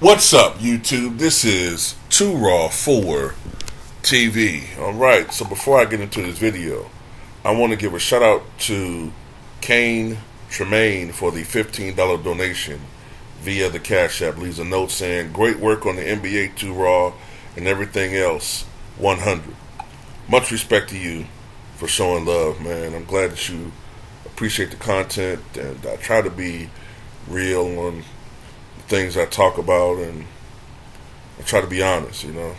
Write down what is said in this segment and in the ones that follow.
What's up, YouTube? This is Too Raw for TV. Alright, so before I get into this video, I want to give a shout out to Kane Tremaine for the $15 donation via the Cash App. Leaves a note saying, "Great work on the NBA Too Raw and everything else, 100. Much respect to you for showing love, man. I'm glad that you appreciate the content, and I try to be real on things I talk about, and I try to be honest. I know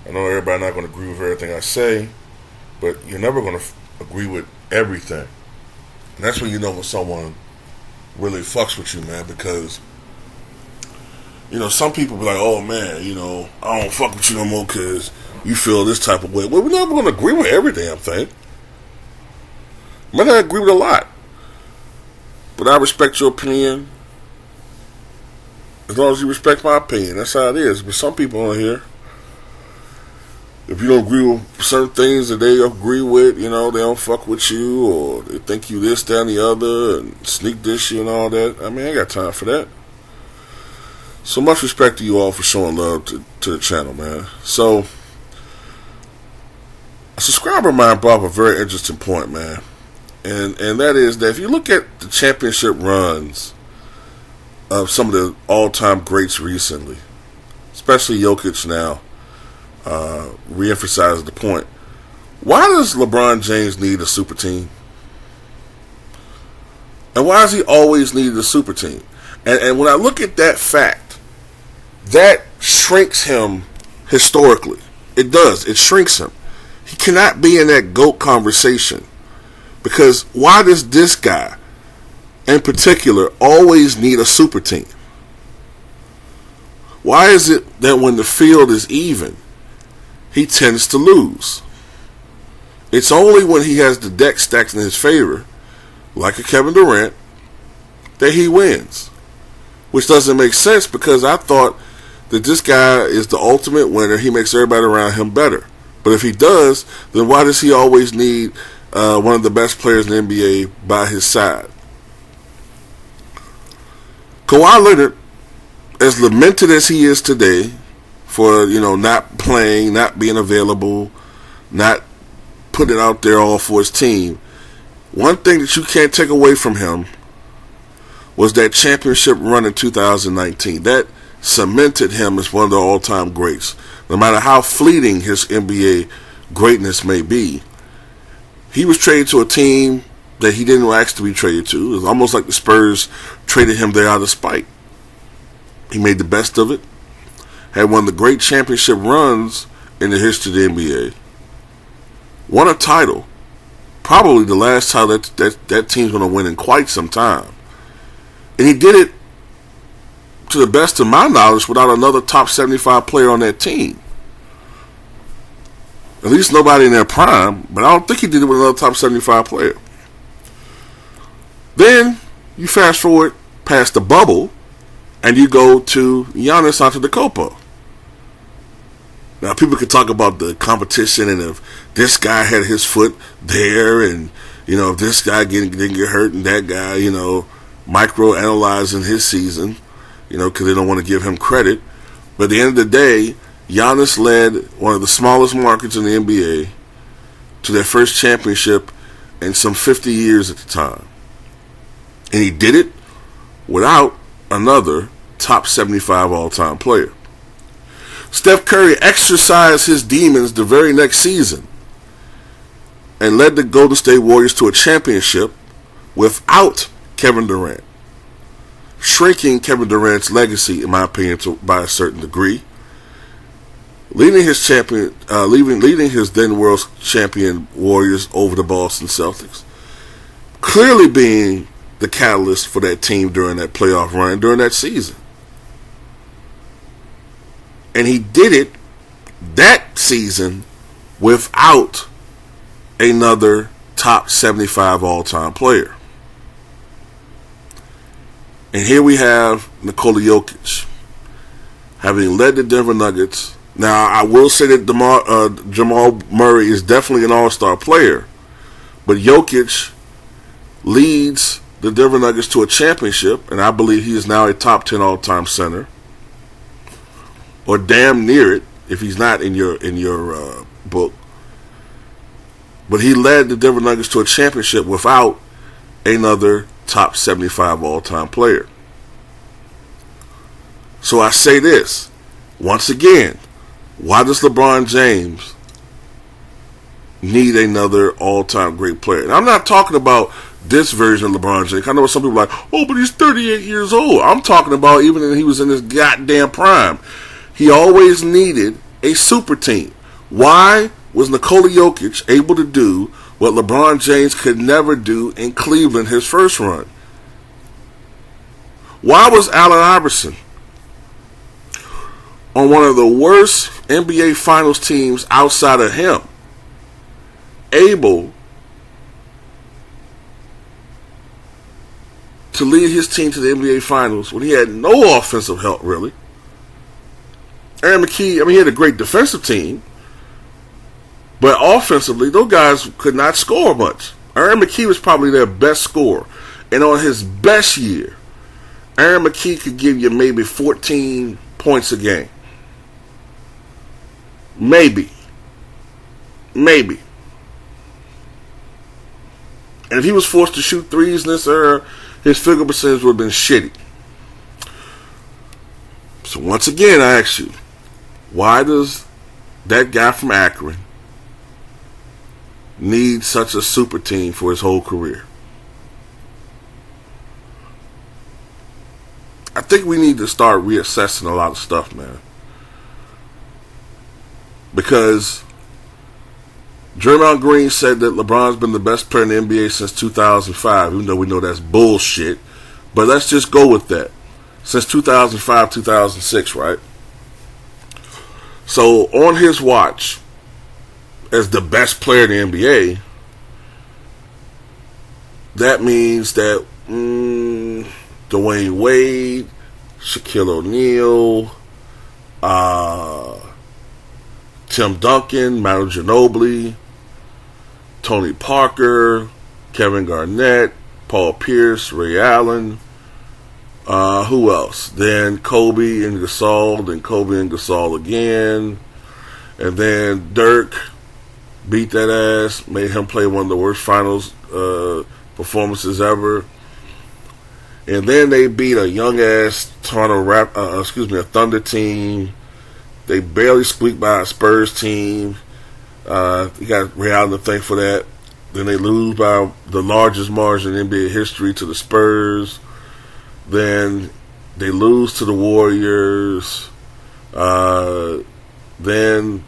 everybody not going to agree with everything I say, but you're never going to agree with everything, and that's when you know when someone really fucks with you, man. Because some people be like, "Oh man, I don't fuck with you no more because you feel this type of way." Well, we're never going to agree with every damn thing. Might not agree with a lot, but I respect your opinion. As long as you respect my opinion, that's how it is. But some people on here, if you don't agree with certain things that they agree with, they don't fuck with you, or they think you this, that, and the other, and sneak this you and all that. I mean, I ain't got time for that. So much respect to you all for showing love to the channel, man. So, a subscriber of mine brought up a very interesting point, man. And that is that if you look at the championship runs of some of the all-time greats recently, especially Jokic now, re-emphasizes the point. Why does LeBron James need a super team? And why does he always need a super team? And when I look at that fact, that shrinks him historically. It does. It shrinks him. He cannot be in that GOAT conversation. Because why does this guy in particular always need a super team? Why is it that when the field is even, he tends to lose? It's only when he has the deck stacked in his favor, like a Kevin Durant, that he wins. Which doesn't make sense, because I thought that this guy is the ultimate winner. He makes everybody around him better. But if he does, then why does he always need one of the best players in the NBA by his side? Kawhi Leonard, as lamented as he is today for, not playing, not being available, not putting it out there all for his team, one thing that you can't take away from him was that championship run in 2019. That cemented him as one of the all-time greats. No matter how fleeting his NBA greatness may be, he was traded to a team that he didn't ask to be traded to. It was almost like the Spurs traded him there out of spite. He made the best of it. Had one of the great championship runs in the history of the NBA. Won a title. Probably the last title that team's going to win in quite some time. And he did it, to the best of my knowledge, without another top 75 player on that team. At least nobody in their prime, but I don't think he did it with another top 75 player. Then you fast forward past the bubble, and you go to Giannis Antetokounmpo. Now, people can talk about the competition, and if this guy had his foot there, and if this guy didn't get hurt, and that guy, micro-analyzing his season, because they don't want to give him credit. But at the end of the day, Giannis led one of the smallest markets in the NBA to their first championship in some 50 years at the time. And he did it without another top 75 all-time player. Steph Curry exercised his demons the very next season and led the Golden State Warriors to a championship without Kevin Durant, shrinking Kevin Durant's legacy, in my opinion, by a certain degree. Leading his then world champion Warriors over the Boston Celtics, clearly being the catalyst for that team during that playoff run, during that season. And he did it that season without another top 75 all-time player. And here we have Nikola Jokic, having led the Denver Nuggets. Now, I will say that Jamal Murray is definitely an all-star player, but Jokic leads the Denver Nuggets to a championship, and I believe he is now a top 10 all-time center. or damn near it, if he's not in your book. But he led the Denver Nuggets to a championship without another top 75 all-time player. So I say this, once again, why does LeBron James need another all-time great player? And I'm not talking about this version of LeBron James. I know some people are like, oh, but he's 38 years old. I'm talking about even when he was in his goddamn prime. He always needed a super team. Why was Nikola Jokic able to do what LeBron James could never do in Cleveland his first run? Why was Allen Iverson on one of the worst NBA Finals teams outside of him able to lead his team to the NBA Finals when he had no offensive help, really? Aaron McKee, he had a great defensive team, but offensively, those guys could not score much. Aaron McKee was probably their best scorer. And on his best year, Aaron McKee could give you maybe 14 points a game. Maybe. And if he was forced to shoot threes in this era, his field goal percentage would have been shitty. So once again, I ask you, why does that guy from Akron need such a super team for his whole career? I think we need to start reassessing a lot of stuff, man. Because Draymond Green said that LeBron's been the best player in the NBA since 2005, even though we know that's bullshit. But let's just go with that. Since 2005, 2006, right? So on his watch, as the best player in the NBA, that means that Dwayne Wade, Shaquille O'Neal, Tim Duncan, Manu Ginobili, Tony Parker, Kevin Garnett, Paul Pierce, Ray Allen, who else? Then Kobe and Gasol, then Kobe and Gasol again, and then Dirk beat that ass, made him play one of the worst finals performances ever. And then they beat a young ass a Thunder team. They barely squeaked by a Spurs team. You got Ray Allen to thank for that. Then they lose by the largest margin in NBA history to the Spurs. Then they lose to the Warriors. Then,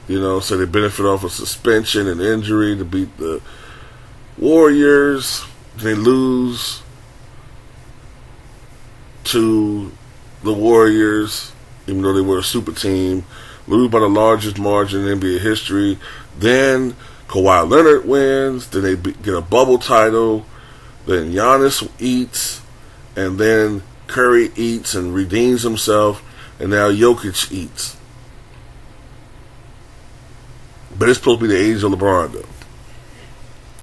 so they benefit off of suspension and injury to beat the Warriors. They lose to the Warriors, even though they were a super team. Lose by the largest margin in NBA history. Then Kawhi Leonard wins. Then they get a bubble title. Then Giannis eats. And then Curry eats and redeems himself. And now Jokic eats. But it's supposed to be the age of LeBron, though.